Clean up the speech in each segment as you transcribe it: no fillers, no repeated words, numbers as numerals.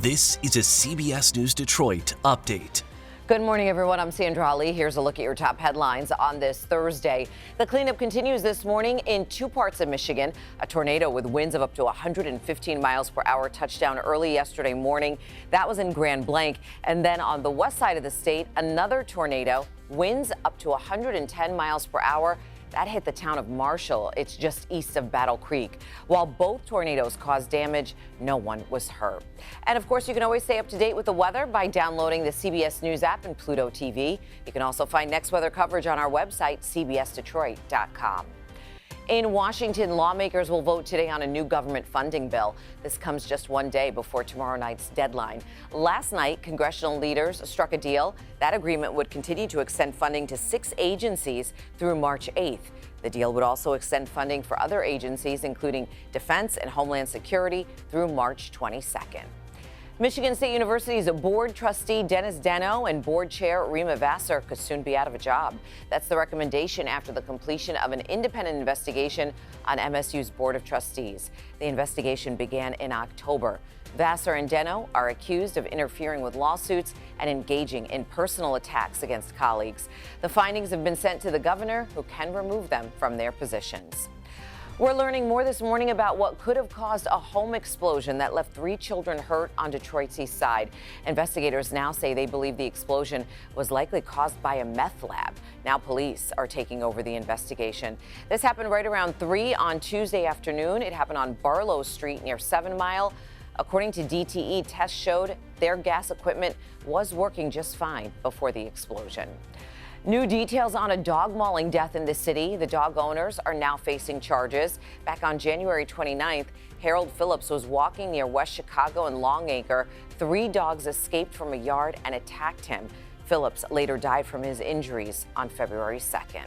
This is a CBS News Detroit update. Good morning, everyone. I'm Sandra Ali. Here's a look at your top headlines on this Thursday. The cleanup continues this morning in two parts of Michigan. A tornado with winds of up to 115 miles per hour touched down early yesterday morning. That was in Grand Blanc. And then on the west side of the state, another tornado, winds up to 110 miles per hour. That hit the town of Marshall. It's just east of Battle Creek. While both tornadoes caused damage, no one was hurt. And of course, you can always stay up to date with the weather by downloading the CBS News app and Pluto TV. You can also find next weather coverage on our website, cbsdetroit.com. In Washington, lawmakers will vote today on a new government funding bill. This comes just one day before tomorrow night's deadline. Last night, congressional leaders struck a deal. That agreement would continue to extend funding to 6 agencies through March 8th. The deal would also extend funding for other agencies, including Defense and Homeland Security, through March 22nd. Michigan State University's board trustee Dennis Deno and board chair Rima Vassar could soon be out of a job. That's the recommendation after the completion of an independent investigation on MSU's board of trustees. The investigation began in October. Vassar and Deno are accused of interfering with lawsuits and engaging in personal attacks against colleagues. The findings have been sent to the governor, who can remove them from their positions. We're learning more this morning about what could have caused a home explosion that left 3 children hurt on Detroit's east side. Investigators now say they believe the explosion was likely caused by a meth lab. Now police are taking over the investigation. This happened right around 3 on Tuesday afternoon. It happened on Barlow Street near 7 Mile. According to DTE, tests showed their gas equipment was working just fine before the explosion. New details on a dog mauling death in the city. The dog owners are now facing charges. Back on January 29th, Harold Phillips was walking near West Chicago and Longacre. 3 dogs escaped from a yard and attacked him. Phillips later died from his injuries on February 2nd.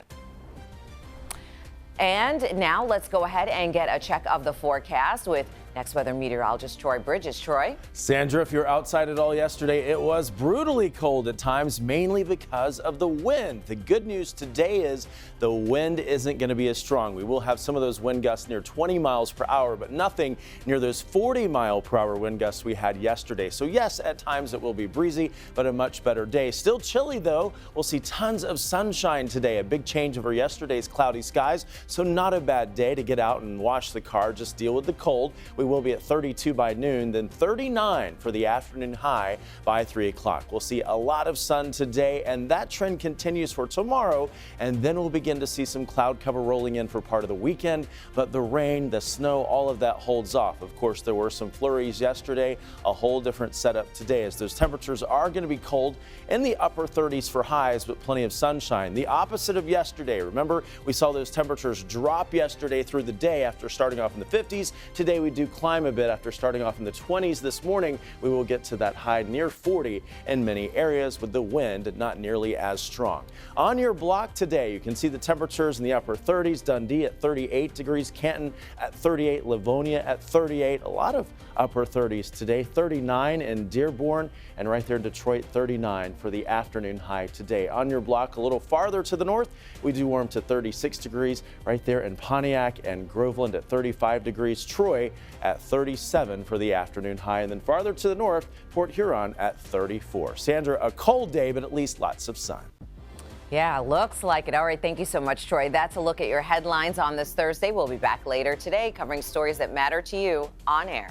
And now let's go ahead and get a check of the forecast with next weather meteorologist Troy Bridges. Troy? Sandra, if you're outside at all yesterday, it was brutally cold at times, mainly because of the wind. The good news today is the wind isn't going to be as strong. We will have some of those wind gusts near 20 miles per hour, but nothing near those 40-mile-per-hour wind gusts we had yesterday. So yes, at times it will be breezy, but a much better day. Still chilly, though. We'll see tons of sunshine today, a big change over yesterday's cloudy skies. So not a bad day to get out and wash the car, just deal with the cold. We will be at 32 by noon, then 39 for the afternoon high by 3 o'clock. We'll see a lot of sun today, and that trend continues for tomorrow, and then we'll begin to see some cloud cover rolling in for part of the weekend, but the rain, the snow, all of that holds off. Of course, there were some flurries yesterday, a whole different setup today, as those temperatures are going to be cold in the upper 30s for highs, but plenty of sunshine. The opposite of yesterday. Remember, we saw those temperatures drop yesterday through the day after starting off in the 50s. Today we do climb a bit after starting off in the 20s. This morning we will get to that high near 40 in many areas, with the wind not nearly as strong. On your block today, you can see the temperatures in the upper 30s. Dundee at 38 degrees, Canton at 38, Livonia at 38, a lot of upper 30s today. 39 in Dearborn, and right there in Detroit, 39 for the afternoon high today. On your block a little farther to the north, we do warm to 36 degrees right there in Pontiac and Groveland at 35 degrees. Troy at 37 for the afternoon high, and then farther to the north, Port Huron at 34. Sandra, a cold day, but at least lots of sun. Yeah, looks like it. All right, thank you so much, Troy. That's a look at your headlines on this Thursday. We'll be back later today covering stories that matter to you on air.